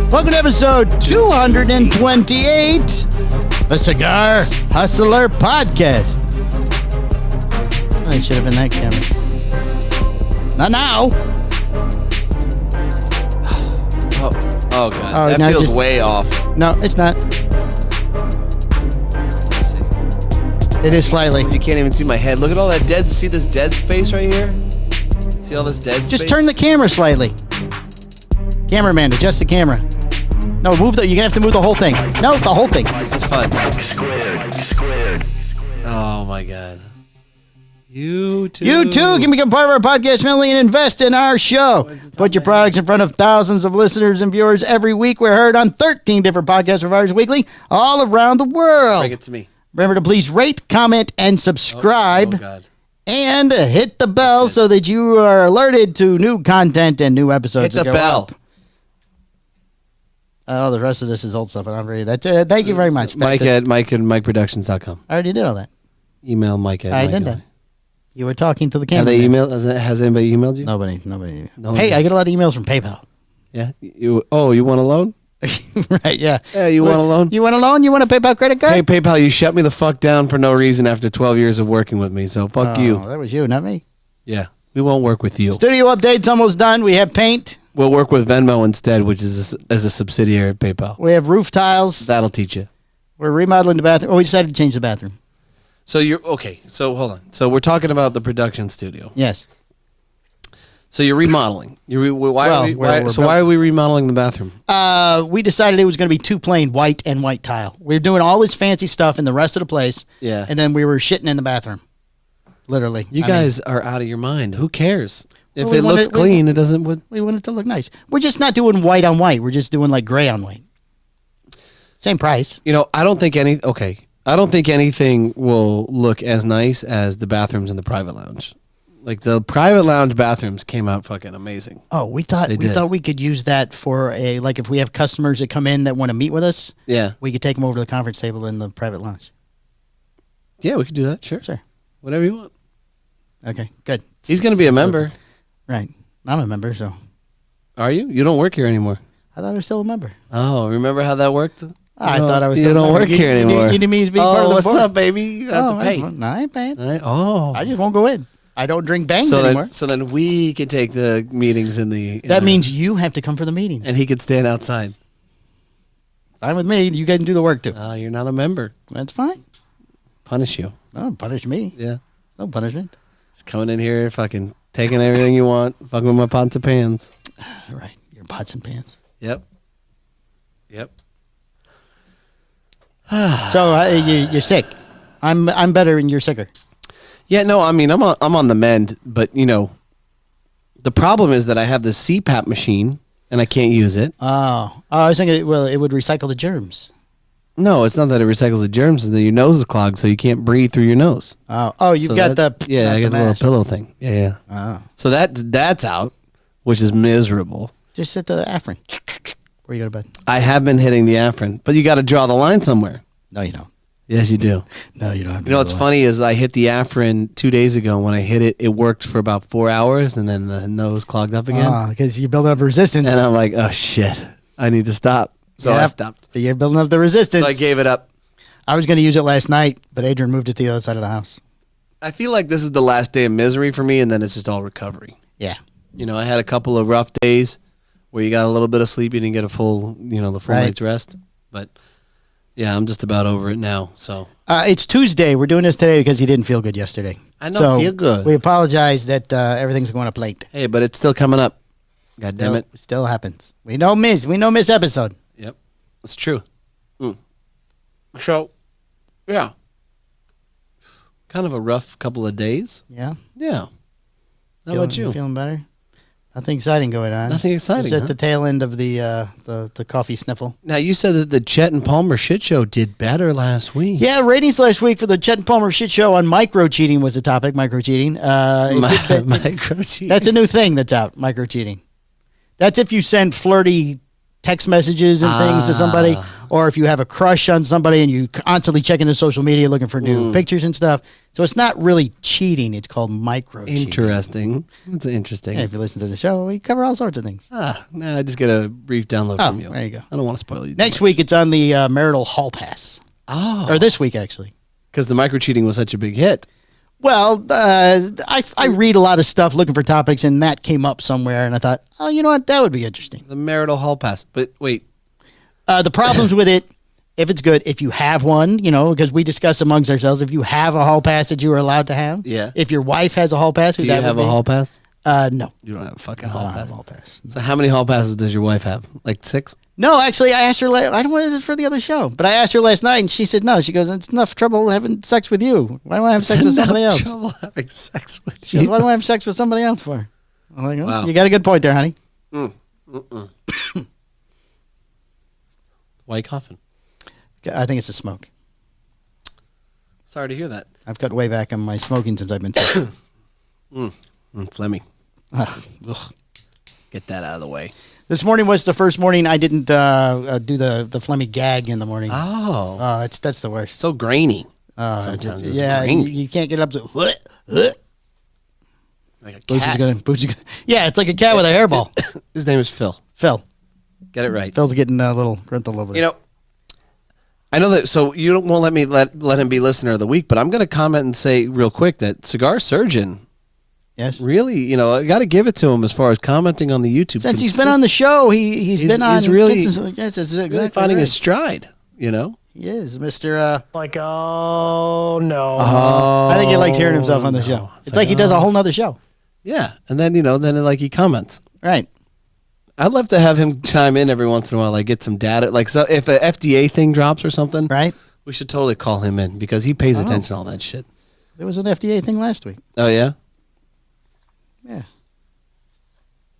Welcome to episode 228, the Cigar Hustler Podcast. I should have been that camera. Not now. Oh God, that feels way off. No, it's not. Let's see. It is slightly. You can't even see my head. Look at all that dead. See this dead space right here? See all this dead space? Just turn the camera slightly. Cameraman, adjust the camera. No, move the. You're gonna have to move the whole thing. No, the whole thing. This is fun. Squared. Oh my God. You too. You too can become part of our podcast family and invest in our show. Put your products in front of thousands of listeners and viewers every week. We're heard on 13 different podcast providers weekly all around the world. Bring it to me. Remember to please rate, comment, and subscribe. Oh God. And hit the bell so that you are alerted to new content and new episodes. Hit the bell. Oh, the rest of this is old stuff, and I'm ready. That's it. Thank you very much. Mike at MikeProductions.com. I already did all that. Email Mike at I Mike. did that. You were talking to the camera. Have they emailed? Has anybody emailed you? Nobody. No Hey, one. I get a lot of emails from PayPal. Yeah. You want a loan? Right, yeah. Yeah, you want a loan? You want a loan? You want a PayPal credit card? Hey, PayPal, you shut me the fuck down for no reason after 12 years of working with me, so fuck you. That was you, not me. Yeah, we won't work with you. Studio update's almost done. We have paint. We'll work with Venmo instead, which is as a subsidiary of PayPal. We have roof tiles. That'll teach you. We're remodeling the bathroom. Oh, we decided to change the bathroom. So you're okay. So hold on. So we're talking about the production studio. Yes. So you're remodeling. Why Well, are we remodeling the bathroom? We decided it was going to be two plain white and white tile. We were doing all this fancy stuff in the rest of the place. Yeah. And then we were shitting in the bathroom. Literally. You guys are out of your mind. Who cares? If Well, we it looks wanted- clean, it doesn't. We want it to look nice. We're just not doing white on white. We're just doing like gray on white. Same price. You know, I don't think anything will look as nice as the bathrooms in the private lounge. Like the private lounge bathrooms came out fucking amazing. Oh, we thought we could use that for if we have customers that come in that want to meet with us. Yeah. We could take them over to the conference table in the private lounge. Yeah, we could do that. Sure. Whatever you want. Okay, good. He's going to be a member. Right. I'm a member, so. Are you? You don't work here anymore. I thought I was still a member. Oh, remember how that worked? I thought I was still You don't work here anymore. You need me to be part of the what's board? up, baby? You have to pay. No, I ain't paying. Oh. I just won't go in. I don't drink bangs anymore. So then we can take the meetings in the... That means you have to come for the meetings. And he could stand outside. Fine with me. You guys can do the work, too. You're not a member. That's fine. Punish you. Oh, punish me. Yeah. No punishment. He's coming in here, fucking taking everything you want, fucking with my pots and pans. Right. Your pots and pans. Yep. So you're sick. I'm better and you're sicker. Yeah, no, I mean, I'm on the mend, but, you know, the problem is that I have the CPAP machine, and I can't use it. Oh, I was thinking, well, it would recycle the germs. No, it's not that it recycles the germs, it's that your nose is clogged, so you can't breathe through your nose. Oh, you've got the... Yeah, I got the little pillow thing. Yeah. Oh. So that's out, which is miserable. Just hit the Afrin. Before you go to bed. I have been hitting the Afrin, but you got to draw the line somewhere. No, you don't. Yes, you do. No, you don't have to. You know what's funny is I hit the Afrin 2 days ago, and when I hit it, it worked for about 4 hours, and then the nose clogged up again. Because you're building up resistance. And I'm like, oh, shit. I need to stop. So I stopped. You're building up the resistance. So I gave it up. I was going to use it last night, but Adrian moved it to the other side of the house. I feel like this is the last day of misery for me, and then it's just all recovery. Yeah. You know, I had a couple of rough days where you got a little bit of sleep, you didn't get a full, the full night's rest. But, yeah, I'm just about over it now, so... It's Tuesday. We're doing this today because he didn't feel good yesterday. I don't feel good. We apologize that everything's going up late. Hey, but it's still coming up. God damn it. Still happens. We know miss episode. Yep. It's true. So, yeah. Kind of a rough couple of days. Yeah. Yeah. How about you? Feeling better? Nothing exciting going on. Nothing exciting, Just at the tail end of the coffee sniffle. Now, you said that the Chet and Palmer shit show did better last week. Yeah, ratings last week for the Chet and Palmer shit show on micro-cheating was the topic, micro-cheating. Micro-cheating. That's a new thing that's out, micro-cheating. That's if you send flirty text messages and things to somebody, or if you have a crush on somebody and you constantly checking their social media looking for new pictures and stuff. So it's not really cheating. It's called micro cheating. Interesting. That's interesting. Yeah, if you listen to the show, we cover all sorts of things. Nah, I just get a brief download from you. There you go. I don't want to spoil you. Next week, it's on the marital hall pass. Oh. Or this week, actually. Because the micro cheating was such a big hit. Well, I read a lot of stuff looking for topics, and that came up somewhere, and I thought, oh, you know what? That would be interesting. The marital hall pass. But wait. The problems with it, if it's good, if you have one, because we discuss amongst ourselves, if you have a hall pass that you are allowed to have. Yeah. If your wife has a hall pass. Do you have a hall pass? No. You don't have a fucking I hall don't have pass. a hall pass. So how many hall passes does your wife have? Like 6? No, actually, I asked her. I don't want it for the other show, but I asked her last night, and she said no. She goes, "It's enough trouble having sex with you. Why do I have sex with somebody else?" Trouble having sex with She goes, you. "Why do I have sex with somebody else for?" I'm like, oh, Wow. You got a good point there, honey. Why coughing? I think it's a smoke. Sorry to hear that. I've cut way back on my smoking since I've been sick. Phlegmy. Ugh. Get that out of the way. This morning was the first morning I didn't do the phlegmy gag in the morning. Oh. That's the worst. So grainy. Sometimes it's yeah, grainy. you can't get up to. Like a Boots is cat. gonna. Yeah, it's like a cat with a hairball. His name is Phil. Phil. Get it right. Phil's getting a little gruntle over there. I know that. So you won't let me let him be listener of the week, but I'm going to comment and say real quick that Cigar Surgeon. Yes. Really, I got to give it to him as far as commenting on the YouTube. Since he's been on the show, he's been on. He's really, yes, it's really exactly finding right. his stride. He is, Mr. Oh no! I think he likes hearing himself on the show. It's like he does a whole nother show. Yeah, and then then he comments. Right. I'd love to have him chime in every once in a while, like get some data. Like, so if a FDA thing drops or something, Right. we should totally call him in because he pays attention to all that shit. There was an FDA thing last week. Oh yeah, Yeah.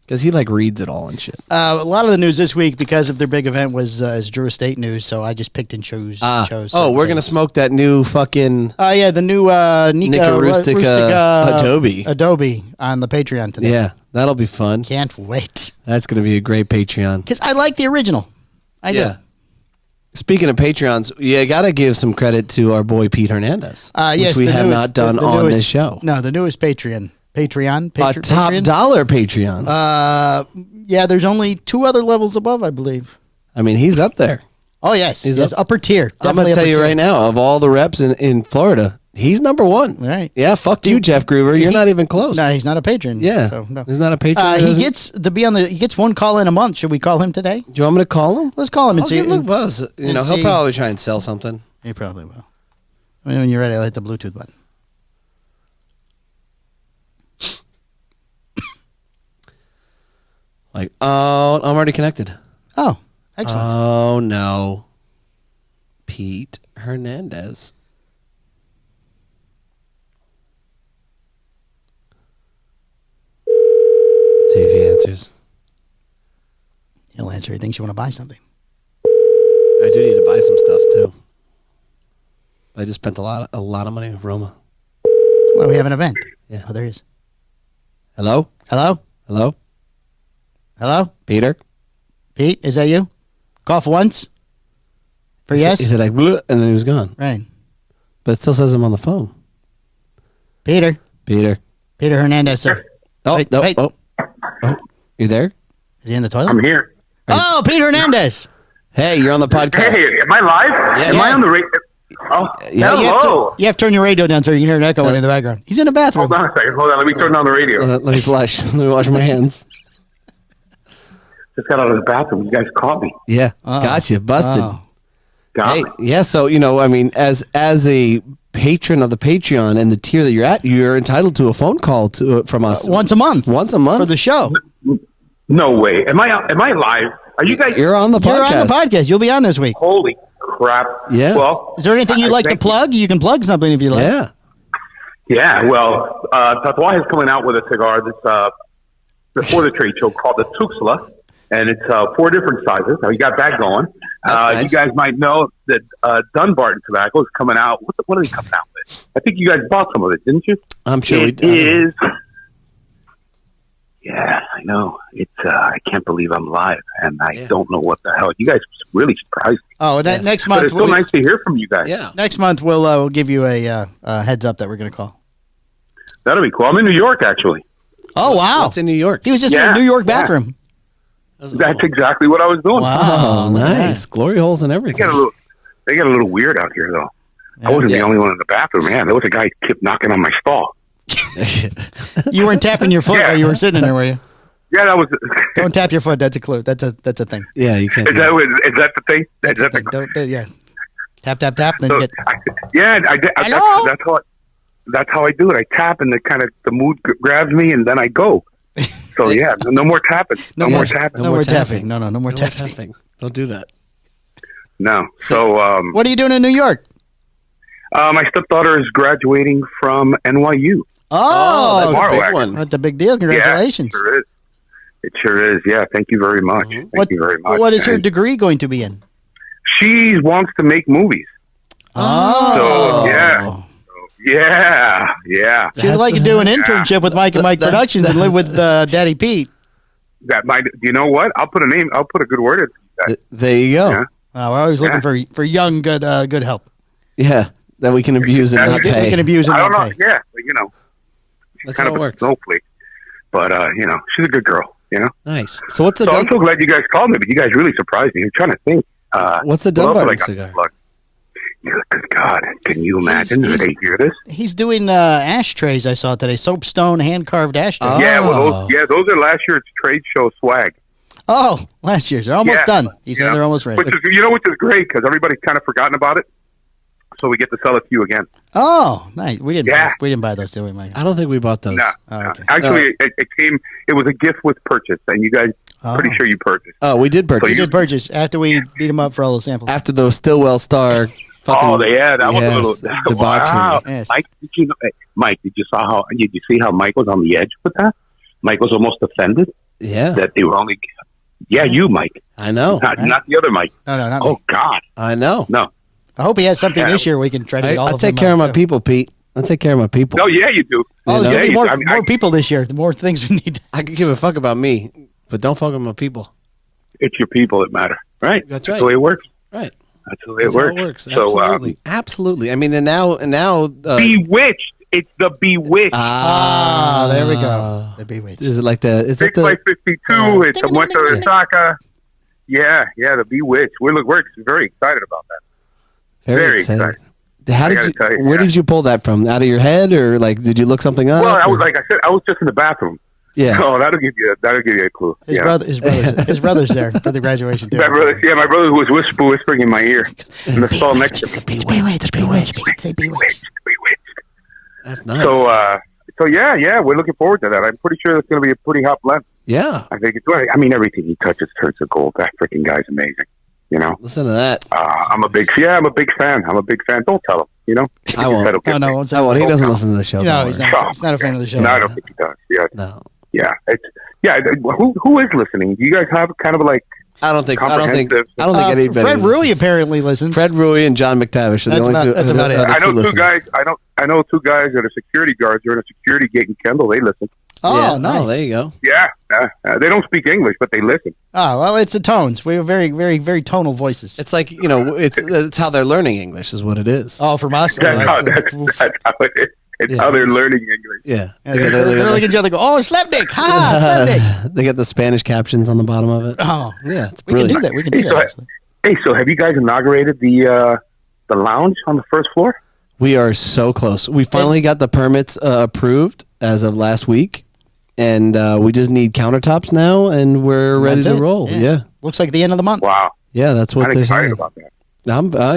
because he reads it all and shit. A lot of the news this week, because of their big event, was Drew Estate news. So I just picked and chose. We're gonna smoke that new fucking Yeah, the new Nika Rustica Adobe. Adobe on the Patreon today. Yeah, that'll be fun. Can't wait. That's gonna be a great Patreon. Because I like the original. I do. Speaking of Patreons, you got to give some credit to our boy Pete Hernandez, Yes, which we the have newest- not done the on newest- this show. No, the newest Patreon. A Patreon? top dollar Patreon. Yeah, there's only 2 other levels above, I believe. I mean, he's up there. Oh, yes. He's Yes, up- upper tier. I'm going to tell you right now, of all the reps in Florida, he's number 1. Right. Yeah, fuck you, Jeff Gruber. You're not even close. No, he's not a patron. Yeah. So, no. He's not a patron. He gets to be on he gets 1 call in a month. Should we call him today? Do you want me to call him? Let's call him and I'll see. give him a buzz. He'll see. probably try and sell something. He probably will. When you're ready, I'll hit the Bluetooth button. I'm already connected. Oh, excellent. Oh, no. Pete Hernandez. Let's see if he answers. He'll answer. He thinks you want to buy something. I do need to buy some stuff, too. I just spent a lot of money with Roma. Well, we have an event. Yeah. Oh, there he is. Hello? Hello? Hello? Hello? Peter? Pete, is that you? Call for once? For yes? He said, "Bleh," and then he was gone. Right. But it still says I'm on the phone. Peter. Peter. Peter Hernandez, sir. Oh, Wait, no. wait. Oh. You there? Is he in the toilet? I'm here. Oh, Peter Hernandez. Hey, you're on the podcast. Hey, am I live? Yeah. Am I on the radio? Oh, Yeah, hello. You have to turn your radio down so you can hear an echo in the background. He's in the bathroom. Hold on a second. Hold on. Let me turn down the radio. Let me flush. Let me wash my hands. Just got out of the bathroom. You guys caught me. Yeah, gotcha. Busted. Oh. Got Hey, me. yeah. So I mean, as a patron of the Patreon and the tier that you're at, you're entitled to a phone call from us Once a month. Once a month For the show. No way. Am I live? Are you guys? You're on the You're podcast. on the podcast. You'll be on this week. Holy crap. Yeah. Well, Is there anything you'd like to thank you. plug? You can plug something if you like. Yeah. Yeah. Well, Tatuaje is coming out with a cigar this before the trade show called the Tuxla, and it's 4 different sizes. Now you got that going. That's nice. You guys might know that Dunbarton Tobacco is coming out. What are they coming out with? I think you guys bought some of it, didn't you? I'm sure we It did. is Yeah, I know. It's I can't believe I'm live, and I don't know what the hell. You guys really surprised me. Oh, next month. But it's so nice to hear from you guys. Yeah. Next month we'll give you a heads up that we're going to call. That'll be cool. I'm in New York, actually. Oh, wow. What's in New York? He was just in a New York bathroom. That's exactly what I was doing. Wow. Oh, nice. Glory holes and everything. They get a little weird out here, though. I wasn't the only one in the bathroom, man. There was a guy who kept knocking on my stall. You weren't tapping your foot while you were sitting in there, were you? Yeah, that was. Don't tap your foot. That's a clue. That's a thing. Yeah, you can't. Is that the thing? That's the thing. Yeah. Tap. Then you get. Hello? That's how I do it. I tap, and the mood grabs me, and then I go. So yeah, no more tapping. No more tapping. No more tapping. No more tapping. Don't do that. No. So what are you doing in New York? My stepdaughter is graduating from NYU. Oh, that's tomorrow, a big one. That's a big deal. Congratulations. Yeah, it sure is. Yeah, thank you very much. Thank you very much. What is her degree going to be in? She wants to make movies. Oh. So, yeah. She'd like to do an internship with Mike and Mike Productions and live with Daddy Pete. You know what? I'll put a good word in. There you go. Yeah. We're always looking for young, good help. Yeah, that we can abuse and not pay. We can abuse and I don't not know. pay. Yeah, but That's kind how of it works. a snowflake. But she's a good girl. Nice. So what's the? So I'm so glad you guys called me, but you guys really surprised me. I'm trying to think. What's the Dunbar cigar? Good God, can you imagine? Did they hear this? He's doing ashtrays. I saw today. Soapstone hand carved ashtrays. Oh. Yeah, well, those are last year's trade show swag. Oh, last year's. They're almost done. He said they're almost ready. Which is great because everybody's kind of forgotten about it. So we get to sell it to you again. Oh, nice. We didn't buy those, did we, Mike? I don't think we bought those. No. Okay. Actually, it was a gift with purchase, and you guys, pretty sure you purchased. Oh, we did purchase. We did purchase after we beat him up for all the samples. After those Stillwell Star. That was a little debauchery. wow. Yes. Mike, did you see how Mike was on the edge with that? Mike was almost offended. Yeah. That they were only. Yeah, you, Mike. I know. Not the other Mike. No, not Oh me. God. I know. No. I hope he has something this year we can try to get all of them. I take care of my people, Pete. I take care of my people. No, yeah, you do. Oh, there's Yeah, going to be more people this year. The more things we need. I can give a fuck about me, but don't fuck with my people. It's your people that matter, right? That's right. That's the way it works. Right. That's the way it works. So, absolutely. I mean, and now. Bewitched. It's the Bewitched. There we go. The Bewitched. Is it like the? Is it 6x52. It's a much of the Saka. Yeah, the Bewitched. We're very excited about that. Very excited. How did you? Where did you pull that from? Out of your head, or like, did you look something up? Well, I was just in the bathroom. Yeah. Oh, that'll give you a clue. His brother's there for the graduation too. My brother was whispering in my ear in the stall next to me. Bewitched. That's nice. So yeah, we're looking forward to that. I'm pretty sure it's going to be a pretty hot blend. Yeah. I think it's. I mean, everything he touches turns to gold. That freaking guy's amazing. Listen to that. I'm a big fan. Don't tell him. I won't. I won't. He doesn't listen to the show. No, he's not a fan of the show. No, I don't think he does. Yeah. No. Yeah. Who is listening? Do you guys have kind of like? I don't think anybody. Fred Rui apparently listens. Fred Rui and John McTavish are the only two. That's about it. I know two guys. I know two guys that are security guards. They're in a security gate in Kendall. They listen. Oh, nice. Oh, there you go. Yeah. They don't speak English, but they listen. Oh, well, it's the tones. We have very, very, very tonal voices. It's like, it's how they're learning English is what it is. Oh, from us? That's how it is. It's how they're learning English. Yeah. They're looking at each other go, oh, Slapdick. Ha, Slapdick. They got the Spanish captions on the bottom of it. Oh. Yeah, it's We brilliant. can do that, actually. Hey, so have you guys inaugurated the lounge on the first floor? We are so close. We finally got the permits approved as of last week. And we just need countertops now, and we're ready to roll. Yeah. Looks like the end of the month. Wow. Yeah, that's what I'm they're excited saying. about that.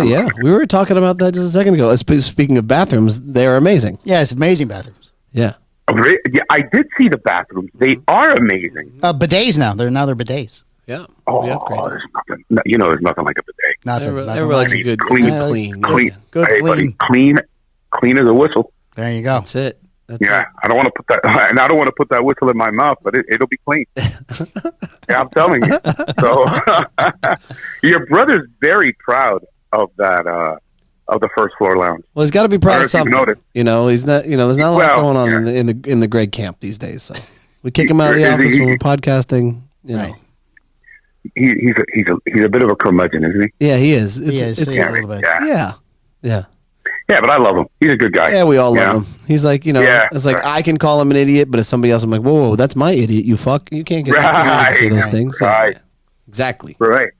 Yeah, we were talking about that just a second ago. Speaking of bathrooms, they're amazing. Yeah, it's amazing bathrooms. Yeah. Yeah, I did see the bathrooms. They are amazing. Bidets now. They're bidets. Yeah. Oh, there's nothing. There's nothing like a bidet. Nothing. Everyone likes a good clean. clean. Good Hey, clean. buddy, clean as a whistle. There you go. That's it. I don't want to put that, and I don't want to put that whistle in my mouth, but it'll be clean. Yeah, I'm telling you. So, your brother's very proud of that, of the first floor lounge. Well, he's got to be proud of something. Noticed. He's not. There's not a lot Well, going on in the Greg camp these days. So We kick him out of the Is office he- when we're podcasting. You know. Right. He's a bit of a curmudgeon, isn't he? Yeah, he is. He is. It's, Yeah, a little bit. yeah. Yeah, but I love him. He's a good guy. Yeah, we all Yeah. love him. He's like, Yeah, it's like right. I can call him an idiot, but if somebody else, I'm like, whoa, that's my idiot, you fuck. You can't get you can't say those Right, things. right. Yeah, exactly. Right.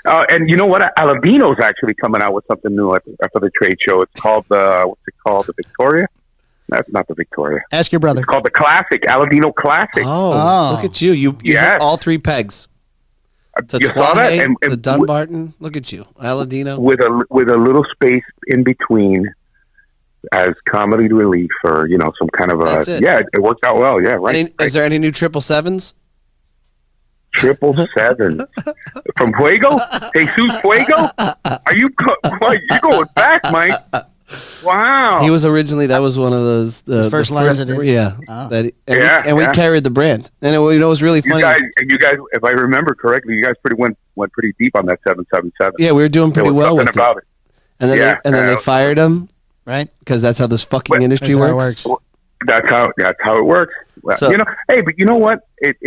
And you know what? Alavino's actually coming out with something new after the trade show. It's called what's it called? The Victoria? That's not the Victoria. Ask your brother. It's called the Classic, Alavino Classic. Oh, look at you. You Yes. hit all three pegs. You saw that? Tatuaje, And the Dunbarton. Look at you. Aladino. with a little space in between as comedy relief or some kind of That's it. it worked out well. Yeah, right. Is there any new 777s? 777 from Fuego, Jesus Fuego. Are you you going back, Mike? Wow. He was originally, that was one of those. His first lines that he- Yeah. Oh. We carried the brand. And it was really funny. You guys, if I remember correctly, you guys went pretty deep on that 777. Yeah, we were doing pretty There was well with something about it. And then they fired him Right? because that's how this fucking But- industry That's how it works. works. That's how it works. Well, So- hey, but you know what? It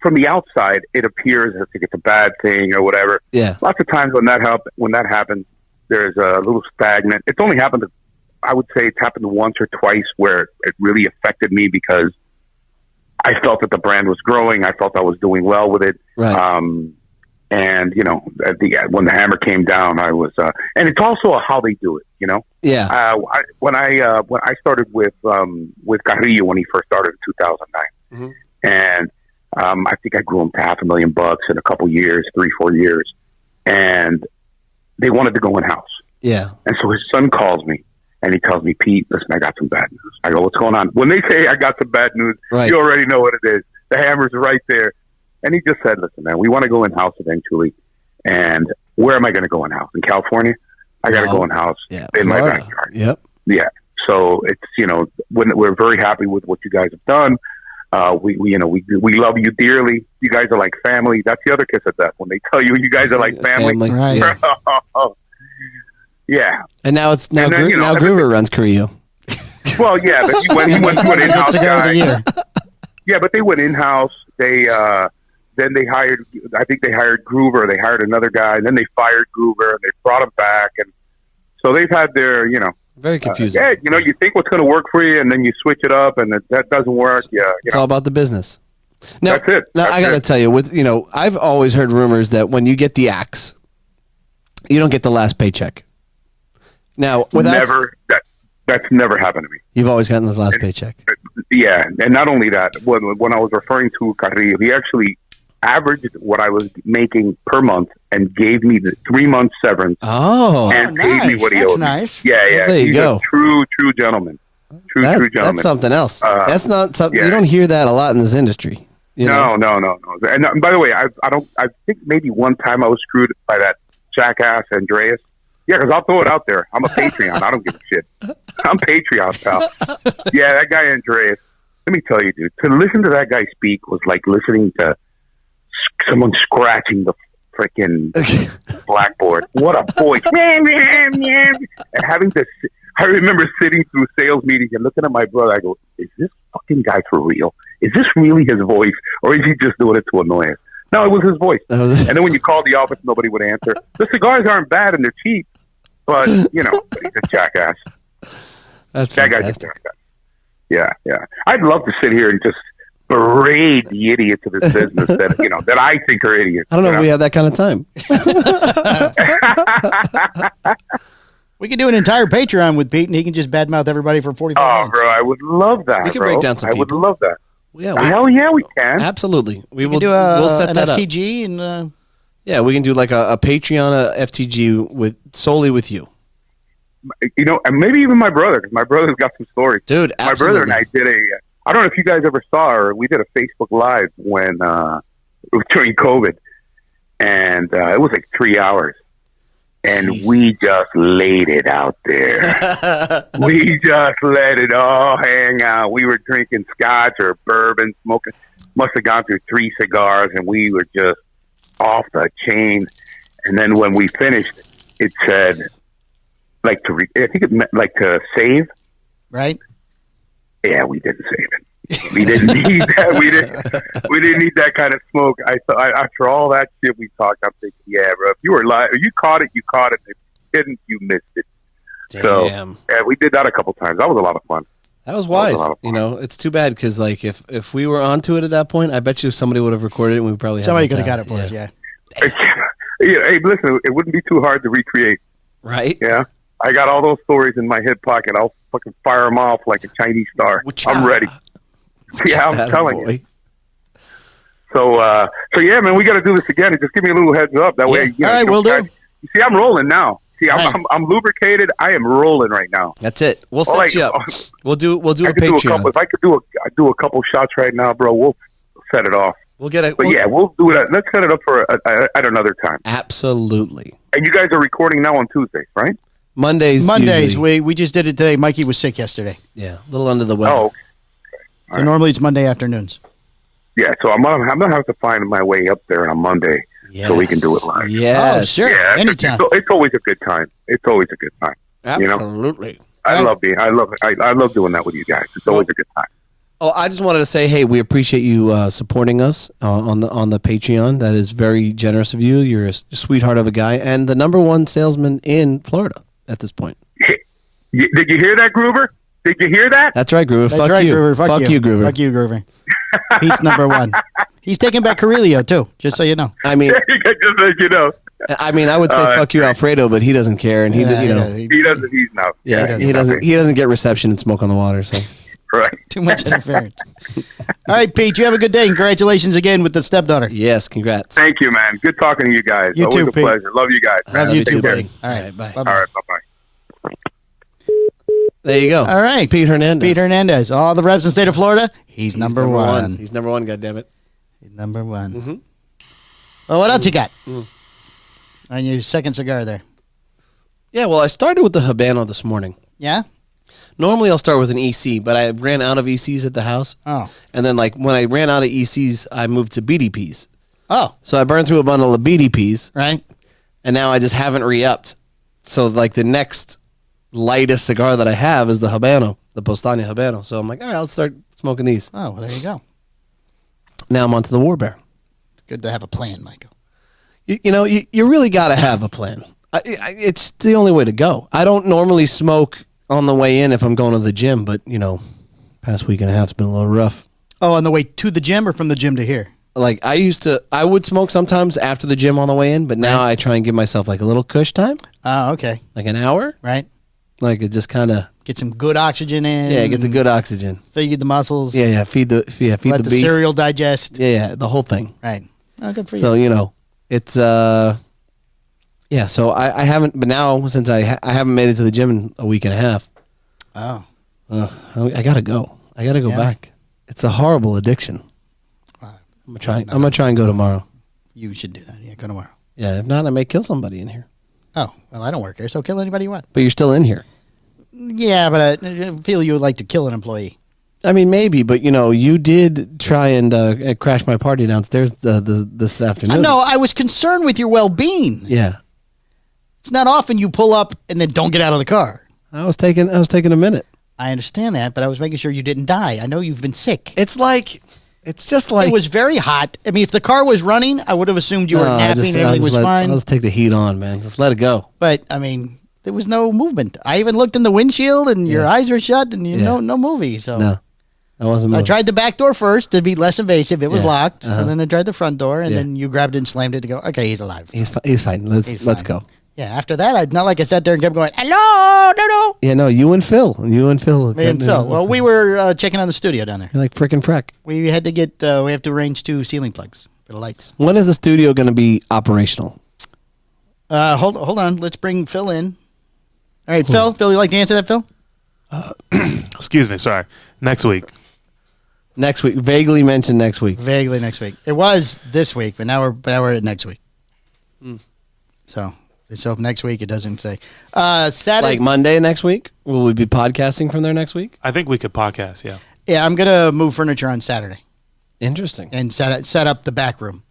from the outside, it appears as if it's a bad thing or whatever. Yeah. Lots of times when that happens, there's a little stagnant. It's only happened. I would say it's happened once or twice where it really affected me because I felt that the brand was growing. I felt I was doing well with it. Right. And when the hammer came down, I was. And it's also how they do it. Yeah. When I started with Carrillo when he first started in 2009, and I think I grew him to $500,000 in a couple years, 3-4 years, and they wanted to go in house. Yeah. And so his son calls me and he tells me, Pete, listen, I got some bad news. I go, what's going on? When they say I got some bad news, Right. you already know what it is. The hammer's right there. And he just said, listen, man, we want to go in house eventually. And where am I going to go in house? In California? I got to go in house Yeah. in my Florida. backyard. Yep. Yeah. So it's, we're very happy with what you guys have done. We love you dearly. You guys are like family. That's the other kiss of death when they tell you guys are like family. Right. Yeah. Yeah. And now it's now And then, now Groover runs Carrillo. Well, yeah, but he went to an Good in-house cigar of the guy. year. Yeah, but they went in-house. They then they hired. I think they hired Groover. They hired another guy, and then they fired Groover, and they brought him back, and so they've had their, Very confusing. you think what's going to work for you, and then you switch it up, and that doesn't work. Yeah, It's all about the business. Now, That's it. Now That's I got to it. tell you, I've always heard rumors that when you get the axe, you don't get the last paycheck. Now, that's never happened to me. you've always gotten the last paycheck. Yeah, and not only that, when I was referring to Carrillo, he actually averaged what I was making per month and gave me the 3 month severance Oh, and paid me what he That's owed me. nice. Yeah, yeah. There you He's go. a true gentleman. True gentleman. that's something else. That's not something yeah. you don't hear that a lot in this industry. You know? No. And by the way, I think maybe one time I was screwed by that jackass Andreas. Yeah, because I'll throw it out there. I'm a Patreon. I don't give a shit. I'm Patreon, pal. Yeah, that guy Andreas. Let me tell you, dude. To listen to that guy speak was like listening to someone scratching the freaking blackboard. What a voice! And having to. I remember sitting through sales meetings and looking at my brother. I go, "Is this fucking guy for real? Is this really his voice, or is he just doing it to annoy us?" No, it was his voice. And then when you called the office, nobody would answer. The cigars aren't bad and they're cheap, but he's a jackass. That's That guy's a fantastic. jackass. Yeah. I'd love to sit here and just berate the idiots of this business that I think are idiots. I don't know if we have that kind of time. We could do an entire Patreon with Pete, and he can just badmouth everybody for 45 Oh, minutes. bro, I would love that. We could bro. break down some I would people. love that. Yeah, Hell yeah, we can. absolutely. We We will can do we'll set an that up. FTG and Yeah, we can do like a Patreon, a FTG solely with you, And maybe even my brother, because my brother's got some stories. dude. My Absolutely. brother and I did I don't know if you guys ever saw her. We did a Facebook Live when during COVID, and it was like 3 hours, and Jeez. we just laid it out there. We just let it all hang out. We were drinking scotch or bourbon, smoking. Must have gone through 3 cigars, and we were just off the chain. And then when we finished, it said, I think it meant like to save. right? Yeah, we didn't save it. We didn't need that. We didn't need that kind of smoke. I thought after all that shit we talked, I'm thinking, yeah, bro. If you were live, if you caught it, you caught it. If you didn't, you missed it. Damn. So yeah, we did that a couple times. That was a lot of fun. That was wise. You know, it's too bad because like if we were onto it at that point, I bet you somebody would have recorded it and we probably somebody could have got it for us. Yeah. Hey, listen, it wouldn't be too hard to recreate. Right? Yeah. I got all those stories in my hip pocket. I'll fucking fire them off like a Chinese star. I'm ready. Yeah, I'm telling you. So yeah, man, we got to do this again. Just give me a little heads up. That way, all right, we'll do. You see, I'm rolling now. See, I'm lubricated. I am rolling right now. That's it. We'll set you up. We'll do a Patreon. If I could do a couple shots right now, bro, we'll set it off. We'll get it. But yeah, we'll do it. Let's set it up for at another time. Absolutely. And you guys are recording now on Tuesdays, right? Mondays. Usually. We just did it today. Mikey was sick yesterday. Yeah, a little under the weather. Oh. So normally it's Monday afternoons. Yeah, so I'm gonna have to find my way up there on Monday so we can do it live. Yes. Oh, sure. Yeah, anytime. It's always a good time. It's always a good time. Absolutely. You know? I love doing that with you guys. It's always a good time. Oh, I just wanted to say, hey, we appreciate you supporting us on the Patreon. That is very generous of you. You're a sweetheart of a guy and the #1 salesman in Florida at this point. Did you hear that, Groover? Did you hear that? That's right, Groover. That's Fuck right, you. Groover. Fuck you, Groover. Fuck you, Groover. Pete's #1. He's taking back Carrillo too, just so you know. I mean, just so you know. I mean, I would say fuck you, Alfredo, but he doesn't care, and he doesn't. He's not. Yeah, he doesn't get reception and smoke on the water. So right. Too much interference. All right, Pete. You have a good day. Congratulations again with the stepdaughter. Yes, congrats. Thank you, man. Good talking to you guys. You Always too, a Pete. pleasure. Love you guys. Love you too, buddy. buddy. All right, bye. All right, bye. There you go. All right, Pete Hernandez. Pete Hernandez. All the reps in the state of Florida. He's number one. He's #1. Goddammit. He's number one. Mm-hmm. Well, what else you got on your second cigar there? Yeah, well, I started with the Habano this morning. Yeah. Normally, I'll start with an EC, but I ran out of ECs at the house. Oh. And then, like, when I ran out of ECs, I moved to BDPs. Oh. So I burned through a bundle of BDPs. Right. And now I just haven't re-upped. So, like, the next lightest cigar that I have is the Habano, the Postania Habano. So I'm like, all right, I'll start smoking these. Oh, well, there you go. Now I'm onto the War Bear. It's good to have a plan, Michael. You know, you really got to have a plan. It's the only way to go. I don't normally smoke on the way in if I'm going to the gym, but, you know, past week and a half's been a little rough. Oh, on the way to the gym or from the gym to here? Like, I would smoke sometimes after the gym on the way in, but now I try and give myself, like, a little cush time. Oh, okay. Like an hour. Right. Like, it just kind of... Get some good oxygen in. Yeah, get the good oxygen. Feed the muscles. Yeah, feed the beast. Let the cereal digest. Yeah, the whole thing. Right. Oh, good for you. So, you know, it's... Yeah, so I haven't... But now, since I haven't made it to the gym in a week and a half... Oh. I gotta go. I gotta go back. It's a horrible addiction. I'm gonna try and go tomorrow. You should do that. Yeah, go tomorrow. Yeah, if not, I may kill somebody in here. Oh, well, I don't work here, so kill anybody you want. But you're still in here. Yeah, but I feel you would like to kill an employee. I mean, maybe, but you know, you did try and crash my party downstairs this afternoon. No, I was concerned with your well-being. Yeah, It's not often you pull up and then don't get out of the car. I was taking a minute. I understand that, but I was making sure you didn't die. I know you've been sick. It's just like It was very hot. I mean, if the car was running, I would have assumed you were napping and everything was fine. I'll just take the heat on, man. Just let it go. But, I mean, there was no movement. I even looked in the windshield and your eyes were shut and no movie. So No, I wasn't moving. I tried the back door first to be less invasive. It was locked. Uh-huh. And then I tried the front door and then you grabbed it and slammed it to go, okay, he's alive. He's fine. Let's go. Yeah, after that, I'd not like I sat there and kept going, hello, no. Yeah, no, you and Phil. Me and Phil. Well, we were checking on the studio down there. You're like frickin' Freck. We had to get, we have to arrange 2 ceiling plugs for the lights. When is the studio going to be operational? Hold on. Let's bring Phil in. All right, Phil, you like to answer that, Phil? Excuse me, sorry. Next week. Next week. Vaguely mentioned next week. Vaguely next week. It was this week, but now we're at next week. So if next week it doesn't say. Saturday. Like Monday next week? Will we be podcasting from there next week? I think we could podcast, yeah. Yeah, I'm gonna move furniture on Saturday Interesting. and set up the back room.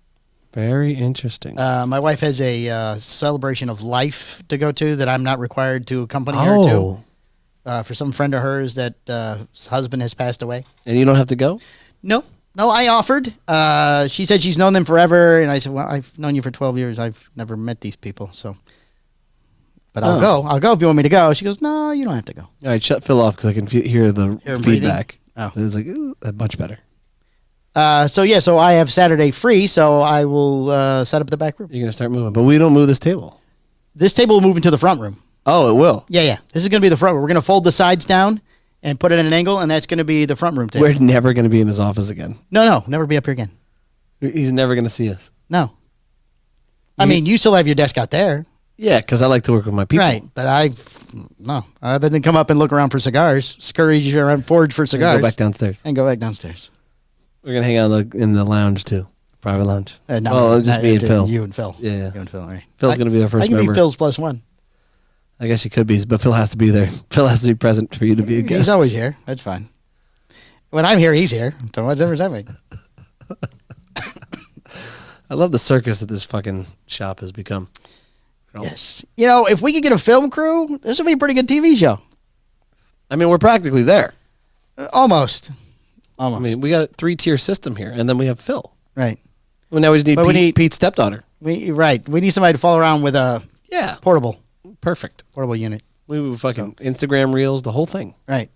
Very interesting. My wife has a celebration of life to go to that I'm not required to accompany her to. for some friend of hers that his husband has passed away. And you don't have to go? No, I offered. She said she's known them forever, and I said, well, I've known you for 12 years. I've never met these people, so. But I'll go. I'll go if you want me to go. She goes, no, you don't have to go. All right, shut Phil off because I can hear the Hear him feedback. breathing? Oh. It's like, ooh, that's much better. So I have Saturday free, so I will set up the back room. You're going to start moving. But we don't move this table. This table will move into the front room. Oh, it will? Yeah. This is going to be the front room. We're going to fold the sides down and put it at an angle, and that's going to be the front room table. We're never going to be in this office again. No, never be up here again. He's never going to see us. No. I mean, you still have your desk out there. Yeah, because I like to work with my people. Right, but no. Other than come up and look around for cigars, scurry around, forage for cigars. Go back downstairs. And go back downstairs. We're going to hang out in the lounge, too. Private lounge. No, well, it's just me and Phil. You and Phil. Yeah. You and Phil, all right. Phil's going to be the first I can member. be Phil's plus one. I guess you could be, but Phil has to be there. Phil has to be present for you to be a guest. He's always here. That's fine. When I'm here, he's here. So what difference does that make? I love the circus that this fucking shop has become. Yes. If we could get a film crew, this would be a pretty good TV show. I mean, we're practically there. Almost. I mean, we got a 3-tier system here, and then we have Phil. Right. Well, now we just need Pete's stepdaughter. We need somebody to follow around with a portable unit. We would fucking Instagram reels, the whole thing. Right.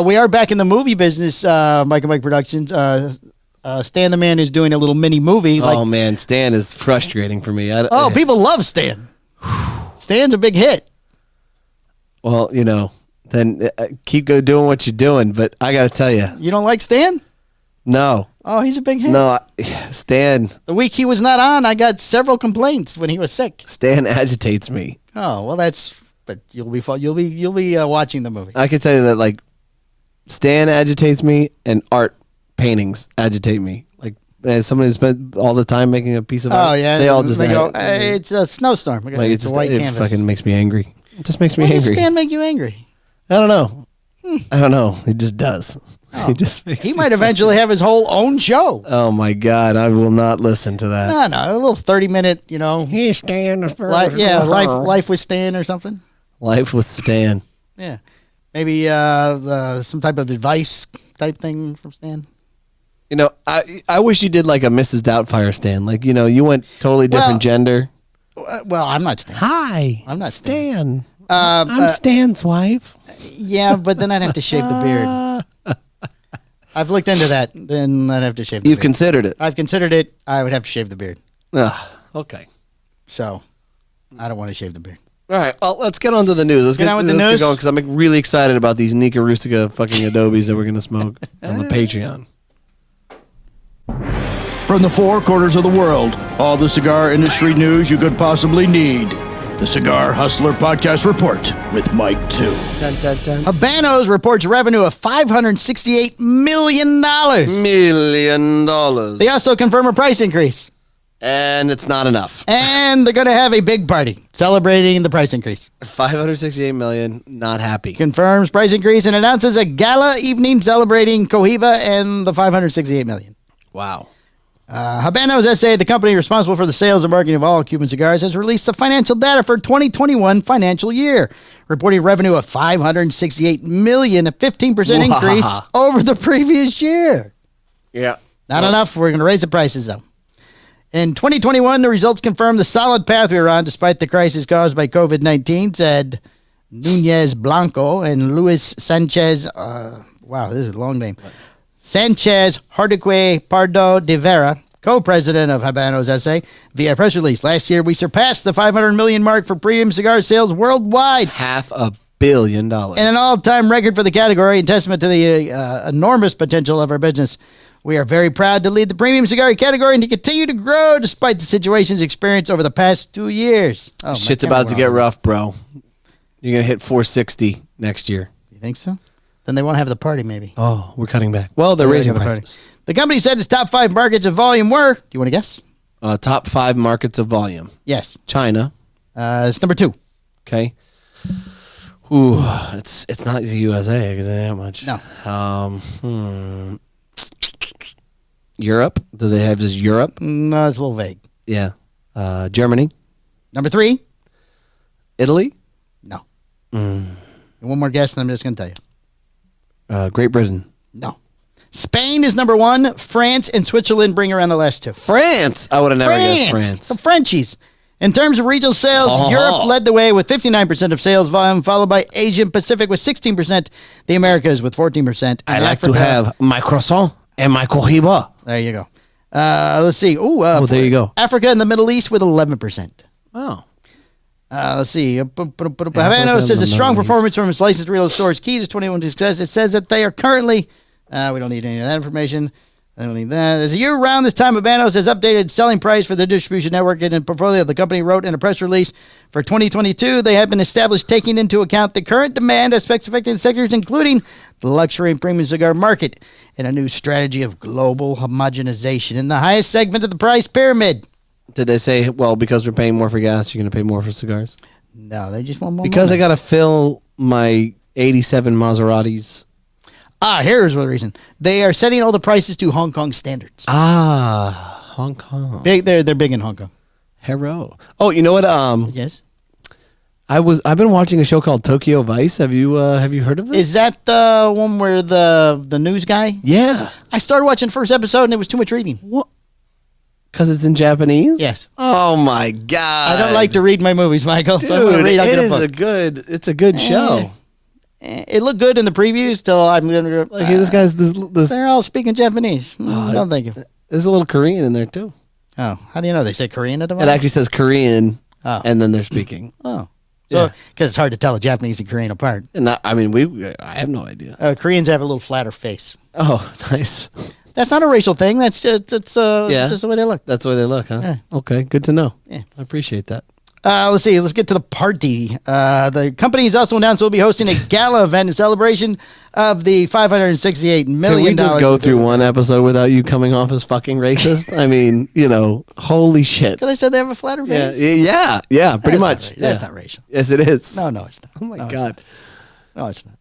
We are back in the movie business, Mike and Mike Productions. Stan the Man is doing a little mini movie. Oh, man, Stan is frustrating for me. People love Stan. Stan's a big hit. Well, then keep doing what you're doing, but I got to tell you. You don't like Stan? No. Oh, he's a big hit. No, Stan. The week he was not on, I got several complaints when he was sick. Stan agitates me. Oh, well, but you'll be watching the movie. I can tell you that, like, Stan agitates me and art paintings agitate me. Like, as somebody who spent all the time making a piece of art. Oh, yeah. They all just go, it's a snowstorm. Like, it's a white canvas. It fucking makes me angry. It just makes me Why angry. does Stan make you angry? I don't know. I don't know. He just does. Oh. He just makes He me might eventually have his whole own show. Oh my God! I will not listen to that. No, a little 30-minute, He's Stan. life with Stan or something. Life with Stan. Yeah, maybe some type of advice type thing from Stan. I wish you did like a Mrs. Doubtfire Stan. Like, you went totally different gender. Well, I'm not Stan. Hi, I'm not Stan. I'm Stan's wife. Yeah, but then I'd have to shave the beard. I've looked into that. Then I'd have to shave the beard. You've considered it. I've considered it. I would have to shave the beard. Okay. So, I don't want to shave the beard. All right. Well, let's get on to the news. Let's get on with the news. Get going because I'm really excited about these Nika Rustica fucking Adobes that we're going to smoke on the Patreon. From the four quarters of the world, all the cigar industry news you could possibly need. The Cigar Hustler Podcast Report with Mike 2. Dun, dun, dun. Habanos reports revenue of $568 million. They also confirm a price increase. And it's not enough. And they're going to have a big party celebrating the price increase. $568 million, not happy. Confirms price increase and announces a gala evening celebrating Cohiba and the $568 million. Wow. Habanos SA, the company responsible for the sales and marketing of all Cuban cigars, has released the financial data for 2021 financial year, reporting revenue of $568 million, a 15% increase over the previous year. Yeah. Not enough. We're going to raise the prices, though. In 2021, the results confirm the solid path we were on despite the crisis caused by COVID-19, said Nunez Blanco and Luis Sanchez. Wow, this is a long name. Sanchez Hardique Pardo de Vera, co-president of Habanos SA, via press release. Last year, we surpassed the 500 million mark for premium cigar sales worldwide. $500 million. And an all-time record for the category and testament to the enormous potential of our business. We are very proud to lead the premium cigar category and to continue to grow despite the situations experienced over the past 2 years. Oh, shit's about to get rough, bro. You're going to hit 460 next year. You think so? Then they won't have the party, maybe. Oh, we're cutting back. Well, they're raising prices. The company said its top 5 markets of volume were, do you want to guess? Top 5 markets of volume. Yes. China. It's number 2. Okay. Ooh, it's not the USA. I can say that much. No. Europe. Do they have just Europe? No, it's a little vague. Yeah. Germany. Number 3. Italy. No. One more guess, and I'm just going to tell you. Great Britain. No. Spain is number 1. France and Switzerland bring around the last 2. France. I would have never guessed France. The Frenchies. In terms of regional sales, Europe led the way with 59% of sales volume, followed by Asia and Pacific with 16%, the Americas with 14%. And I like Africa, to have my croissant and my cohiba. There you go. Let's see. There you go. Africa and the Middle East with 11%. Oh. Let's see. Habanos says a strong performance from its licensed retail stores. Key to 21 success. It says that they are currently. We don't need any of that information. I don't need that. As a year round this time, Habanos has updated selling price for the distribution network and in portfolio. The company wrote in a press release for 2022, they have been established taking into account the current demand aspects affecting sectors, including the luxury and premium cigar market, and a new strategy of global homogenization in the highest segment of the price pyramid. Did they say, well, because we're paying more for gas, you're going to pay more for cigars? No, they just want more Because money. I got to fill my 87 Maseratis. Here's the reason. They are setting all the prices to Hong Kong standards. Hong Kong. They're big in Hong Kong. Hello. Oh, you know what? Yes. I've been watching a show called Tokyo Vice. Have you heard of this? Is that the one where the news guy? Yeah. I started watching the first episode and it was too much reading. What? Because it's in Japanese? Yes. Oh my god. I don't like to read my movies, Michael. Dude, So I'm gonna read, I'll get a book. it's a good show. It looked good in the previews till I'm gonna. Like this guy's this. They're all speaking Japanese. No, thank you. There's a little Korean in there too. Oh, how do you know they say Korean at the It moment? actually says Korean, Oh. and then they're speaking. Oh, so Yeah. because it's hard to tell the Japanese and Korean apart. And I mean, I have no idea. Koreans have a little flatter face. Oh, nice. That's not a racial thing. That's just it's Yeah. just the way they look. That's the way they look, huh? Yeah. Okay, good to know. Yeah. I appreciate that. Let's see. Let's get to the party. The company has also announced we'll be hosting a gala event in celebration of the $568 million. Can we just go through one episode without you coming off as fucking racist? I mean, holy shit. Because they said they have a flatter face. Yeah, pretty much. That's Yeah. not racial. Yes, it is. No, it's not. Oh my No, it's god. not. No, it's not.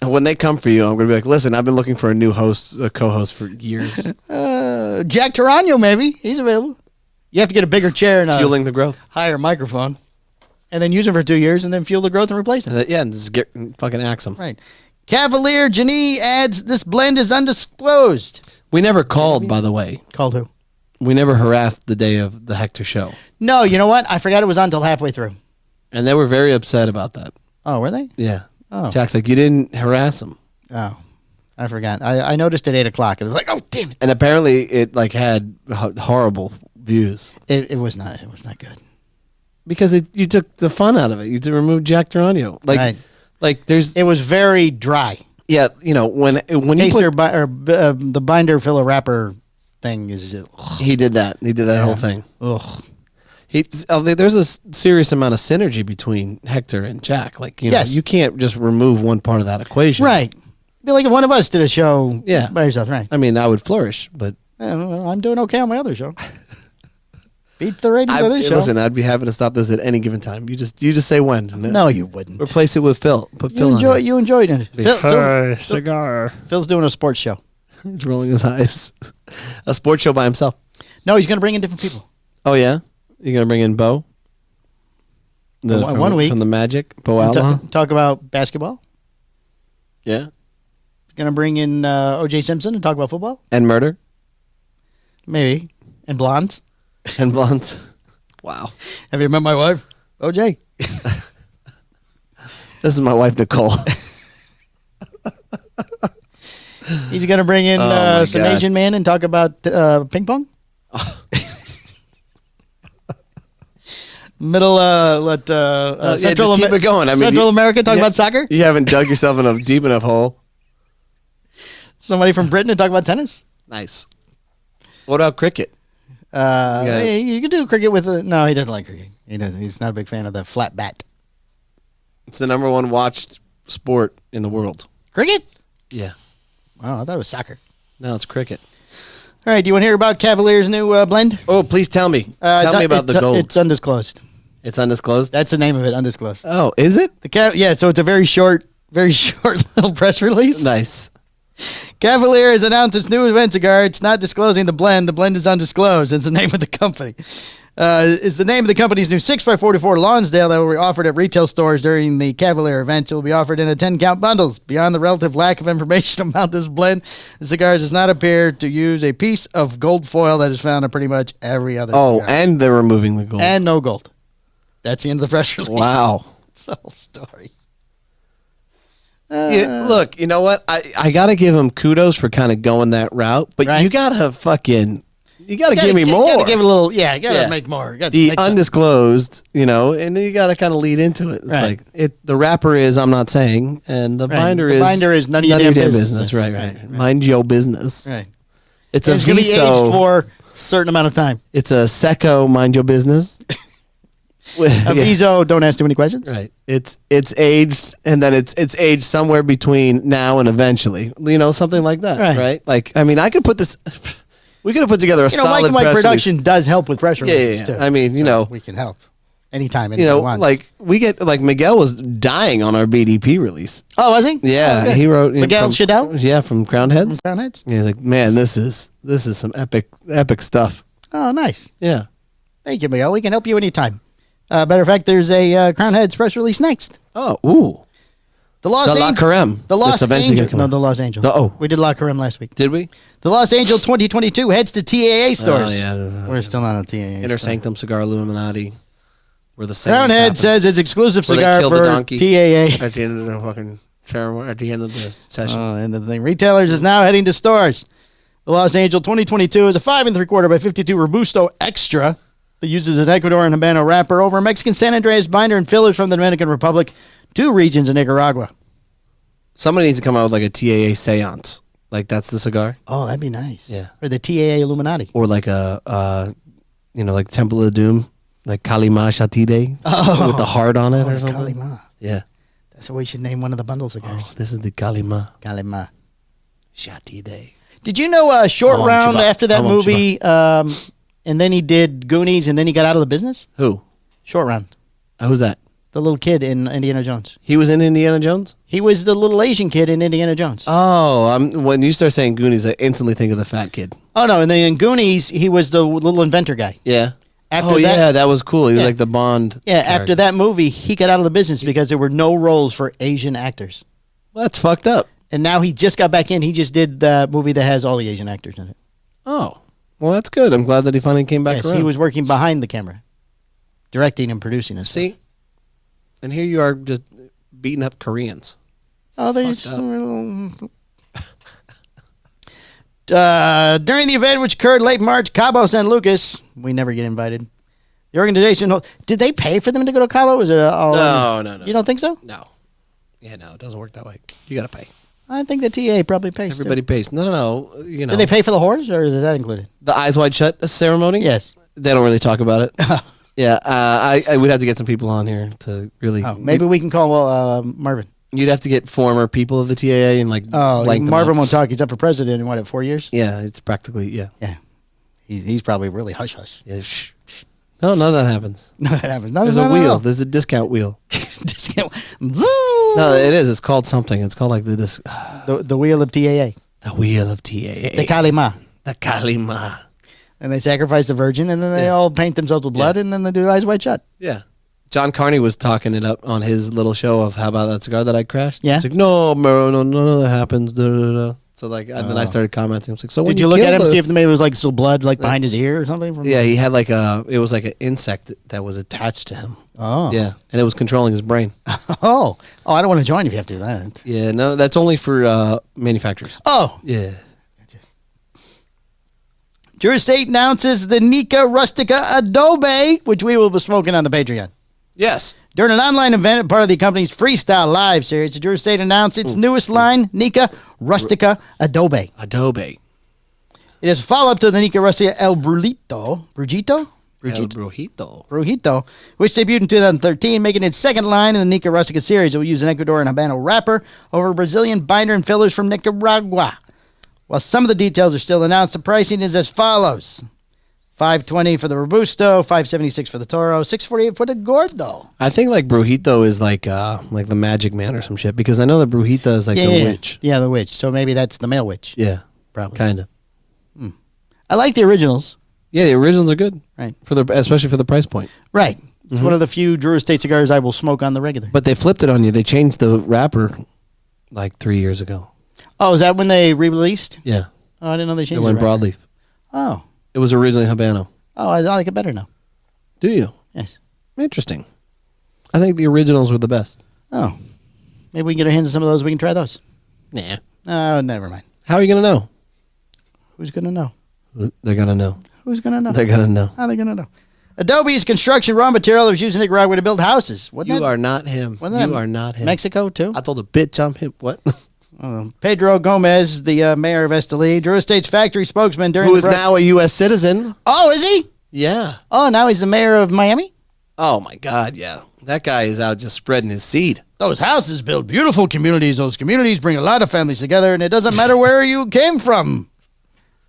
And when they come for you, I'm gonna be like, listen, I've been looking for a co-host for years, Jack Tarano, maybe he's available. You have to get a bigger chair and a fueling the growth. higher microphone, and then use it for 2 years, and then fuel the growth and replace it. Yeah, and just get fucking axe them. Right. Cavalier Janie adds this blend is undisclosed. We never called, by the way. Called who? We never harassed the day of the Hector show, No, you know what? I forgot it was on until halfway through. and they were very upset about that. Oh, were they? Yeah. Oh. Jack's like, you didn't harass them. Oh, I forgot. I noticed at 8 o'clock. It was like, oh damn it! And apparently it had horrible views It was not. It was not good. because you took the fun out of it. You removed Jack Tarano. Right. Like there's It was very dry. when you Taster put, the binder filler wrapper thing is just, he did that. He did that whole thing. ugh. There's a serious amount of synergy between Hector and Jack. Like Yes. you can't just remove one part of that equation. Right. It'd be like if one of us did a show Yeah. by yourself, right? I mean, I would flourish, but Well, I'm doing okay on my other show. Beat the ratings of this show. listen, I'd be happy to stop this at any given time. You just say when. No, you wouldn't. Replace it with Phil. Put Phil on it. You enjoyed it. Cigar. Phil's doing a sports show. He's rolling his eyes. A sports show by himself. No, he's going to bring in different people. Oh yeah, you gonna bring in Bo? One week. from the Magic, Bo And Outlaw. talk about basketball. Yeah, Going to bring in O.J. Simpson and talk about football. and murder Maybe. And blondes. and blondes. Wow, Have you met my wife? O.J. this is my wife Nicole. He's going to bring in my some God. Asian man and talk about ping pong. Middle, Yeah, Central, just keep it going. I mean, Central America talk yeah, about soccer. You haven't dug yourself in a deep enough hole. Somebody from Britain to talk about tennis. Nice. What about cricket? You can do cricket with no, he doesn't like cricket. He doesn't. He's not a big fan of the flat bat. It's the number one watched sport in the world. Cricket? Yeah. Oh, I thought it was soccer. No, it's cricket. All right, do you want to hear about Cavalier's new blend? Oh, please tell me. Tell me about the gold. It's undisclosed. It's undisclosed. That's the name of it, undisclosed. Oh, is it? Yeah, so it's a very short little press release. Nice. Cavalier has announced its new event cigar. It's not disclosing the blend. The blend is undisclosed. It's the name of the company. is the name of the company's new 6x44 Lonsdale that will be offered at retail stores during the Cavalier event. It will be offered in a 10-count bundles. Beyond the relative lack of information about this blend, the cigar does not appear to use a piece of gold foil that is found in pretty much every other cigar. And they're removing the gold. And no gold. That's the end of the press release. Wow. That's the whole story. Yeah, look, you know what? I got to give him kudos for kind of going that route, but Right. you got to give me You more. gotta give it a little, you gotta Yeah. make more. You gotta The make some- undisclosed, and then you got to kind of lead into it. It's Right. like the wrapper is I'm not saying, and the Right. binder The is binder is none of your damn business. Right. Right. Mind your business. Right. It's a It's going to be aged Viso. for a certain amount of time. It's a Seco. Mind your business. A Viso, don't ask too many questions. Right. It's aged, and then it's aged somewhere between now and eventually. Something like that. Right. Right. Like, I mean, I could put this. We could have put together a Mike solid and Mike press production does help with pressure Yeah, releases, yeah. too. I mean, we can help anytime. Anybody wants. like we get like Miguel was dying on our BDP release. Oh, was he? Yeah, Oh, good. he wrote Miguel from, Shadell? Yeah, from Crown Heads. Crown Heads? Yeah, he's like, man, this is some epic stuff. Oh, nice. Yeah. Thank you, Miguel. We can help you anytime. Matter of fact, there's a Crown Heads press release next. Oh, ooh. The Lost The La Angel. Carême. The Lost That's eventually Angel. gonna come No, out. the Lost Angel. Oh. We did La Carême last week. Did we? The Lost Angel 2022 heads to TAA stores. Oh yeah. We're still not on TAA. Inner so. Sanctum Cigar Illuminati. Where the Crown seance Head happens. says it's exclusive Where they cigar kill the for donkey. TAA. at the end of the fucking ceremony, at the end of the session. And the thing, retailers is now heading to stores. The Los Angel 2022 is a 5 3/4 by 52 Robusto Extra that uses an Ecuadorian Habano wrapper over a Mexican San Andreas binder and fillers from the Dominican Republic, 2 regions in Nicaragua. Somebody needs to come out with like a TAA seance. Like that's the cigar. Oh, that'd be nice. Yeah. Or the TAA Illuminati. Or like like Temple of Doom, like Kalima Shatide with the heart on it or something. Kalima. Yeah. That's what we should name one of the bundle cigars. Oh, this is the Kalima Kalima. Shatide. Did you know Short How long, Round Shabbat? after that How long, movie, and then he did Goonies, and then he got out of the business? Who? Short Round. Who's that? The little kid in Indiana Jones. He was in Indiana Jones? He was the little Asian kid in Indiana Jones. Oh, when you start saying Goonies, I instantly think of the fat kid. Oh, no. And then in Goonies, he was the little inventor guy. Yeah. After that, yeah, that was cool. He was Yeah. like the Bond. Yeah, after character. that movie, he got out of the business because there were no roles for Asian actors. Well, that's fucked up. And now he just got back in. He just did the movie that has all the Asian actors in it. Oh. Well, that's good. I'm glad that he finally came back Yes, around. he was working behind the camera, directing and producing and stuff. See? And here you are just beating up Koreans. Oh, they Fucked during the event, which occurred late March, Cabo San Lucas, we never get invited. The organization, did they pay for them to go to Cabo? Was it all? No. You don't think so? No. Yeah, no, it doesn't work that way. You got to pay. I think the TA probably pays. Everybody pays. No. You know, Did they pay for the horse, or is that included? the Eyes Wide Shut ceremony? Yes. They don't really talk about it. Yeah, I would have to get some people on here to really. Oh, maybe we can call Marvin. You'd have to get former people of the TAA and like. Oh, blank them Marvin up. won't talk. He's up for president in what, 4 years? Yeah, it's practically yeah. Yeah. He's probably really hush hush. Yeah. Shh. No, none of that happens. No, that happens. There's a wheel. There's a discount wheel. Discount. No, it is. It's called something. It's called like The wheel of TAA. the wheel of TAA. The Kalima. The Kalima. And they sacrifice the virgin, and then they all paint themselves with blood, and then they do Eyes Wide Shut. Yeah. John Carney was talking it up on his little show of how about that cigar that I crashed. Yeah. He's like, no, Mero, no, none of that happens. Da, da, da. So like, and then I started commenting. I was like, so when Did you look at kill him and the- see if maybe it was like still blood like behind his ear or something? From Yeah, he had like it was like an insect that was attached to him. Oh. Yeah, and it was controlling his brain. Oh, I don't want to join if you have to do that. Yeah, no, that's only for manufacturers. Oh. Yeah. Drew Estate announces the Nika Rustica Adobe, which we will be smoking on the Patreon. Yes. During an online event, part of the company's Freestyle Live series, the Drew Estate announced its newest line, Nika Rustica Adobe. Adobe. It is a follow-up to the Nika Rustica El Brujito, El Brujito. Brujito, which debuted in 2013, making its second line in the Nika Rustica series. It will use an Ecuadorian Habano wrapper over a Brazilian binder and fillers from Nicaragua. While some of the details are still announced, the pricing is as follows. $520 for the Robusto, $576 for the Toro, $648 for the Gordo. I think like Brujito is like the Magic Man or some shit because I know that Brujita is like the witch. Yeah, the witch. So maybe that's the male witch. Yeah, Probably. kind of. I like the originals. Yeah, the originals are good. Right. Especially for the price point. Right. It's one of the few Drew Estate cigars I will smoke on the regular. But they flipped it on you. They changed the wrapper like 3 years ago. Oh, is that when they re-released? Yeah. Oh, I didn't know they It changed went the wrapper. broadleaf. Oh. It was originally Habano. Oh, I like it better now. Do you? Yes. Interesting. I think the originals were the best. Oh. Maybe we can get our hands on some of those. We can try those. Nah. Oh, never mind. How are you going to know? Who's going to know? They're going to know. Who's going to know? They're going to know. How are they going to know? Adobe is construction raw material that was used in Nicaragua to build houses. You are not him. You are not him. Mexico, too? I told a bitch I'm him. What? Pedro Gomez, the mayor of Esteli, Drew Estate's factory spokesman during Who is now a U.S. citizen. Oh, is he? Yeah. Oh, now he's the mayor of Miami? Oh, my God, yeah. That guy is out just spreading his seed. Those houses build beautiful communities. Those communities bring a lot of families together, and it doesn't matter where you came from,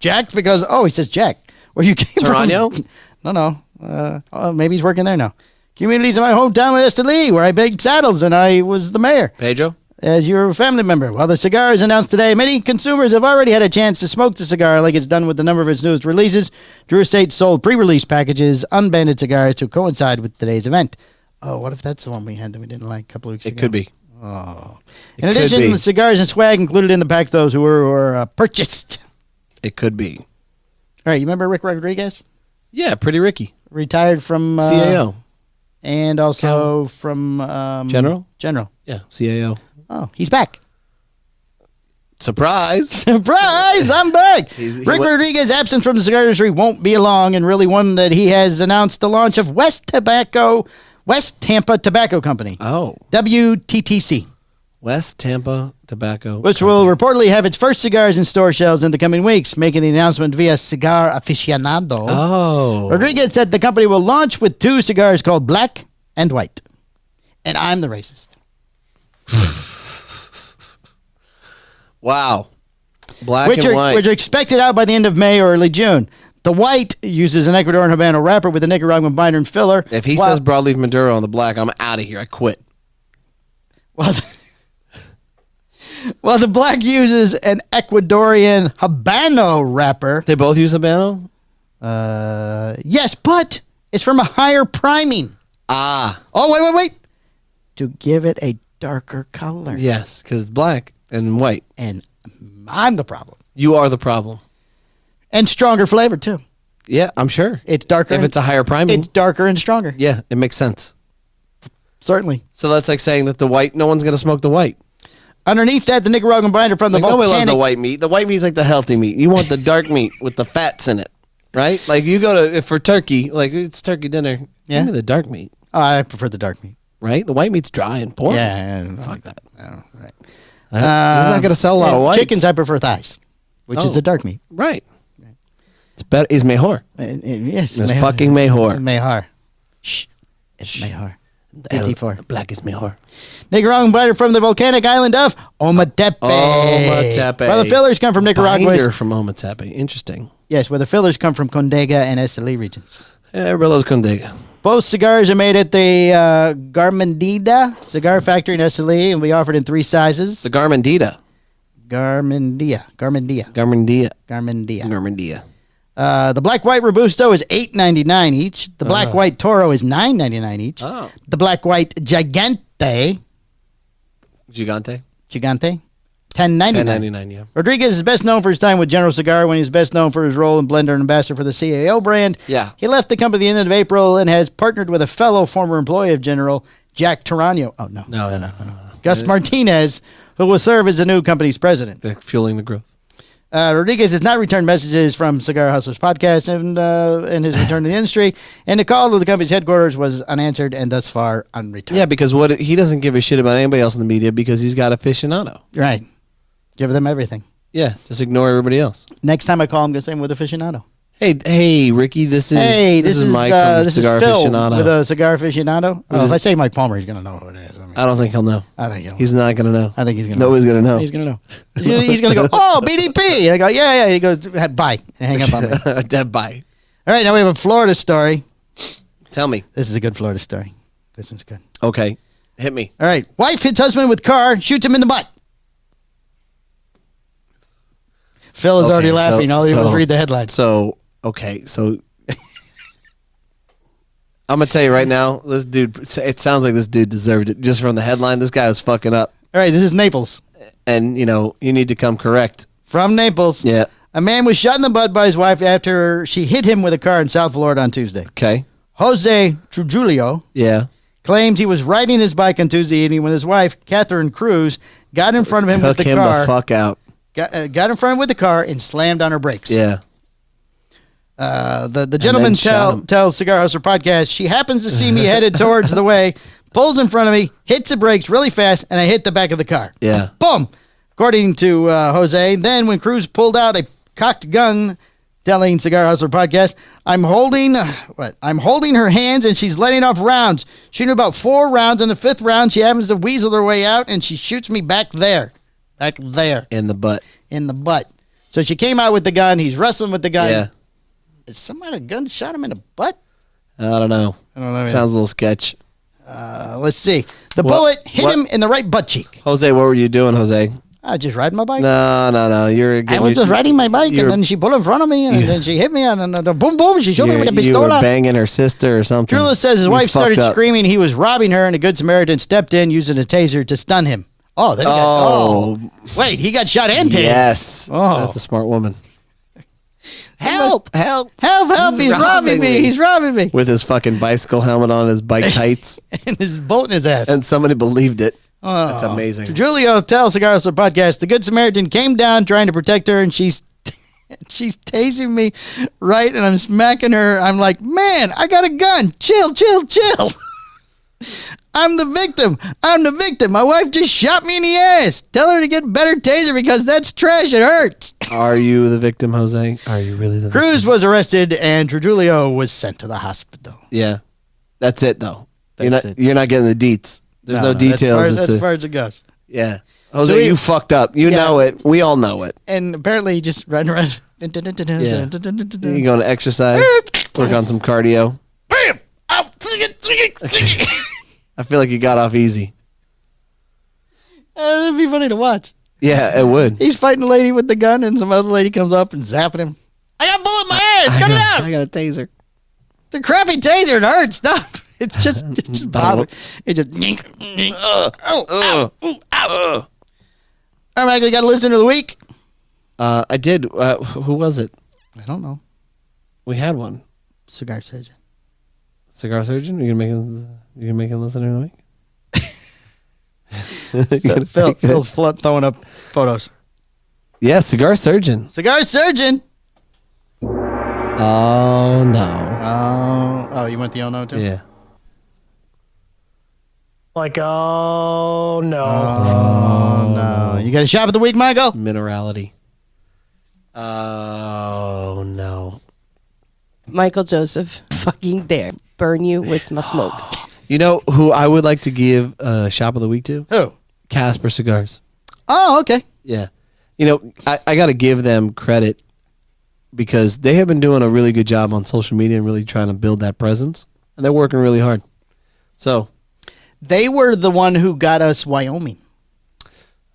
Jack, because, he says Jack. Where you came Serrano? from? No. Maybe he's working there now. Communities in my hometown of Esteli, where I baked saddles, and I was the mayor. Pedro? As your family member. While the cigar is announced today, many consumers have already had a chance to smoke the cigar like it's done with a number of its newest releases. Drew Estate sold pre-release packages, unbanded cigars to coincide with today's event. Oh, what if that's the one we had that we didn't like a couple of weeks ago? It could be. Oh. In addition, the cigars and swag included in the pack those who were purchased. It could be. All right, you remember Rick Rodriguez? Yeah, Pretty Ricky. Retired from... CAO. And also from... General? General. Yeah, CAO. Oh, he's back. Surprise. Surprise, I'm back. He Rick went- Rodriguez's absence from the cigar industry won't be long, and really one that he has announced the launch of West Tampa Tobacco Company, Oh. WTTC, West Tampa Tobacco. which will reportedly have its first cigars in store shelves in the coming weeks, making the announcement via Cigar Aficionado. Oh. Rodriguez said the company will launch with two cigars called Black and White. And I'm the racist. Wow. Black Which and white. are expected out by the end of May or early June. The white uses an Ecuadorian Habano wrapper with a Nicaraguan binder and filler. If he says broadleaf Maduro on the black, I'm out of here. I quit. While the black uses an Ecuadorian Habano wrapper. They both use Habano? Yes, but it's from a higher priming. Ah. Oh, wait. To give it a darker color. Yes, because it's black and white. And I'm the problem. You are the problem. And stronger flavor, too. Yeah, I'm sure. It's darker. If it's a higher priming. It's darker and stronger. Yeah, it makes sense. Certainly. So that's like saying that the white, no one's going to smoke the white. Underneath that, the Nicaraguan binder from the Like nobody loves volcanic... the white meat. The white meat's like the healthy meat. You want the dark meat with the fats in it, right? Like you go to, if for turkey, like it's turkey dinner, Yeah. give me the dark meat, Oh, I prefer the dark meat. right? The white meat's dry and boring. Yeah. Fuck that. Oh, right. He's not going to sell a lot of whites. Chickens, I prefer thighs, which is Oh. the dark meat. Right. It's better. Is mejor. Yes. It's fucking mejor. Mejor. Shh. It's mejor. 54. Black is mejor. Nicaraguan binder from the volcanic island of Ometepe. Ometepe. Well, the fillers come from Nicaragua. Binder from Ometepe. Interesting. Yes, where the fillers come from Condega and Esteli regions. Yeah, everybody loves Condega. Both cigars are made at the Garmendida cigar factory in Esteli and will be offered in three sizes. The Garmendita. Garmendia. Garmendia. The black white Robusto is $8.99 each. The black white Toro is $9.99 each. Oh. The black white Gigante Gigante. $10.99. $10.99, yeah. Rodriguez is best known for his time with General Cigar when he was best known for his role in blender and ambassador for the CAO brand. Yeah. He left the company at the end of April and has partnered with a fellow former employee of General, Jack Tarano. Oh, no. No. Gus Martinez, who will serve as the new company's president. They're fueling the growth. Rodriguez has not returned messages from Cigar Hustlers podcast and his return to the industry, and the call to the company's headquarters was unanswered and thus far unreturned. Yeah, because he doesn't give a shit about anybody else in the media because he's got aficionado. Right. Give them everything. Yeah, just ignore everybody else. Next time I call him, I'm going to say I'm with aficionado. Hey, Ricky, this is Mike from this Cigar is Phil Aficionado. with a Cigar Aficionado. Oh, if I say Mike Palmer, he's going to know who it is. I don't think he'll know. I think he'll He's not going to know. I think he's going to Nobody's going to know. He's going to know. He's going to go, oh, BDP. And I go, yeah. He goes, bye. And hang up on me. Dead bye. All right, now we have a Florida story. Tell me. This is a good Florida story. This one's good. Okay. Hit me. All right. Wife hits husband with car, shoots him in the butt. Phil is already laughing. All he does is read the headline. So I'm gonna tell you right now, this dude. It sounds like this dude deserved it just from the headline. This guy was fucking up, All right, this is Naples. and you need to come correct. From Naples. Yeah. A man was shot in the butt by his wife after she hit him with a car in South Florida on Tuesday. Okay. Jose Trujillo Yeah. claims he was riding his bike on Tuesday evening when his wife, Catherine Cruz, got in front of him Took with the him car. the fuck out. Got in front of him with the car and slammed on her brakes. Yeah. The gentleman shot him. tells Cigar Hustler podcast, she happens to see me headed towards the way, pulls in front of me, hits the brakes really fast, and I hit the back of the car. Yeah. Boom! According to Jose, then when Cruz pulled out a cocked gun, telling Cigar Hustler podcast, I'm holding her hands and she's letting off rounds. Shooting about 4 rounds. On the 5th round, she happens to weasel her way out and she shoots me back there. In the butt. In the butt. So she came out with the gun. He's wrestling with the gun. Yeah. Is somebody a gun shot him in the butt? I don't know. Yeah. Sounds a little sketch. Let's see. The bullet hit him in the right butt cheek. Jose, what were you doing, Jose? I was just riding my bike. No. I was just riding my bike, and then she pulled in front of me, and then she hit me, and then boom, boom, she shot me with a You were pistola. banging her sister or something. Drula says his You wife started fucked up. screaming he was robbing her, and a Good Samaritan stepped in using a taser to stun him. Oh, then wait, he got shot and tased. Yes. Oh. That's a smart woman. Help! Help. He's robbing me. He's robbing me. With his fucking bicycle helmet on, his bike tights. And his bullet in his ass. And somebody believed it. Oh. That's amazing. Julio tells Cigar Hustler podcast, the Good Samaritan came down trying to protect her, and she's tasing me right, and I'm smacking her. I'm like, man, I got a gun. Chill. I'm the victim. My wife just shot me in the ass. Tell her to get better taser because that's trash. It hurts. Are you the victim, Jose? Are you really the victim? Cruz was arrested, and Trujillo was sent to the hospital. Yeah. That's it, though. That's it. You're not getting the deets. There's no details. As far as it goes. Yeah. Jose, you fucked up. You know it. We all know it. And apparently he just ran around. You going to exercise? Work on some cardio? Bam! Ow! I feel like you got off easy. That'd be funny to watch. Yeah, it would. He's fighting a lady with the gun, and some other lady comes up and zapping him. I got a bullet in my ass. Cut it out. I got a taser. It's a crappy taser. It hurts. Stop. It's just bothering. It just. All right, Mike, we got a listener of the week. I did. Who was it? I don't know. We had one. Cigar surgeon. Cigar surgeon? You gonna make him listen to me? Phil's throwing up photos. Yeah, cigar surgeon. Cigar surgeon. Oh no. Oh, you went the oh no too? Yeah. Like, oh no. Oh no. You got a shop of the week, Michael? Minerality. Oh no. Michael Joseph fucking dare burn you with my smoke. You know who I would like to give a shop of the week to? Who? Casper Cigars. Oh, okay. Yeah. You know, I got to give them credit because they have been doing a really good job on social media and really trying to build that presence. And they're working really hard. So. They were the one who got us Wyoming.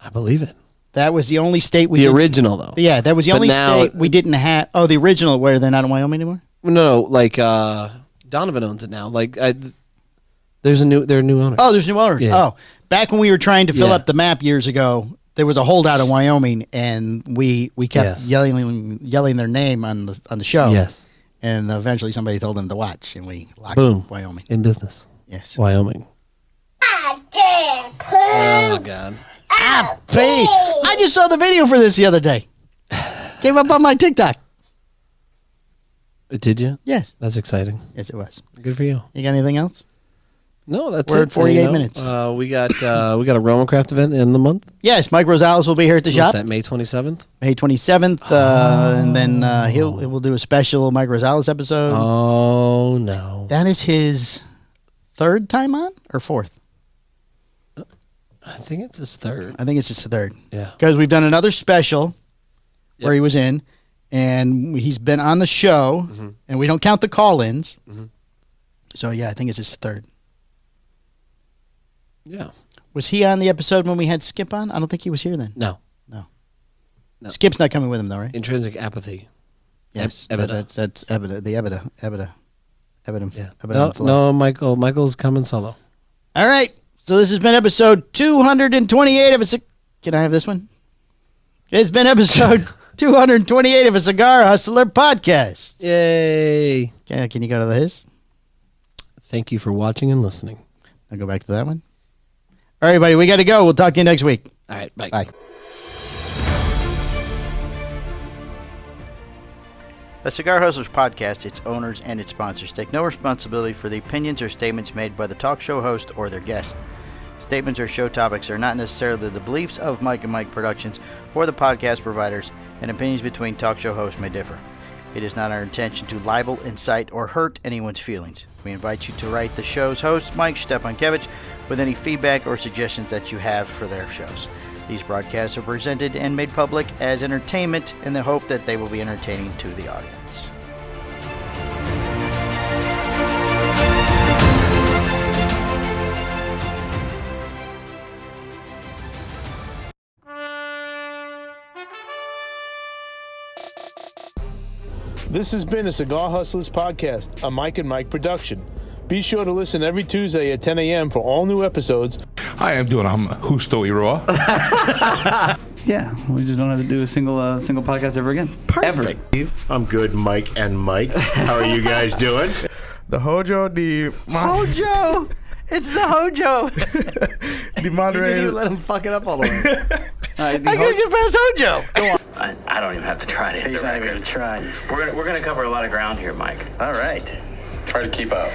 I believe it. That was the only state we The original, though. Yeah, that was the only state we didn't have. Oh, the original where they're not in Wyoming anymore? No, like Donovan owns it now. Like they're new owners. Oh, there's new owners. Yeah. Oh, back when we were trying to fill up the map years ago, there was a holdout in Wyoming, and we kept yelling their name on the show. Yes. And eventually somebody told them to watch, and we locked Wyoming. In business. Yes. Wyoming. Oh, God. I just saw the video for this the other day. Came up on my TikTok. Did you? Yes. That's exciting. Yes, it was. Good for you. You got anything else? No, that's We're it. at 48 minutes. We got a Roman Craft event in the month. Yes, Mike Rosales will be here at the shop. What's that, May 27th? May 27th, and then we'll do a special Mike Rosales episode. Oh, no. That is his third time on or fourth? I think it's his third. I think it's his third. Yeah. Because we've done another special where he was in, and he's been on the show, and we don't count the call-ins. Mm-hmm. So, yeah, I think it's his third. Yeah. Was he on the episode when we had Skip on? I don't think he was here then. No. Skip's not coming with him, though, right? Intrinsic apathy. Yes. EBITDA. That's EBITDA. The EBITDA. No, Michael's coming solo. All right. So this has been episode 228 of a. Can I have this one? It's been episode 228 of a Cigar Hustler podcast. Yay! Can you go to his? Thank you for watching and listening. I'll go back to that one. All right, everybody, we got to go. We'll talk to you next week. All right, bye. Bye. The Cigar Hustlers podcast, its owners, and its sponsors take no responsibility for the opinions or statements made by the talk show host or their guest. Statements or show topics are not necessarily the beliefs of Mike and Mike Productions or the podcast providers, and opinions between talk show hosts may differ. It is not our intention to libel, incite, or hurt anyone's feelings. We invite you to write the show's host, Mike Stepankevich, with any feedback or suggestions that you have for their shows. These broadcasts are presented and made public as entertainment in the hope that they will be entertaining to the audience. This has been a Cigar Hustlers podcast, a Mike and Mike production. Be sure to listen every Tuesday at 10 a.m. for all new episodes. Hi, I'm Justo Iroa. Yeah, we just don't have to do a single podcast ever again. Perfect. Ever. I'm good, Mike and Mike. How are you guys doing? The Hojo, Hojo! It's the Hojo! the moderator. You didn't even let him fuck it up all the way. I gotta get past Hojo! Go on. I don't even have to try to hit the record. He's not even gonna try. We're gonna cover a lot of ground here, Mike. All right. Try to keep up.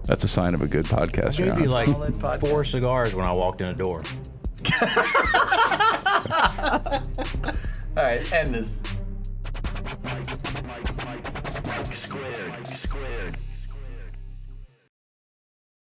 That's a sign of a good podcast. Maybe like 4 cigars when I walked in the door. All right, end this.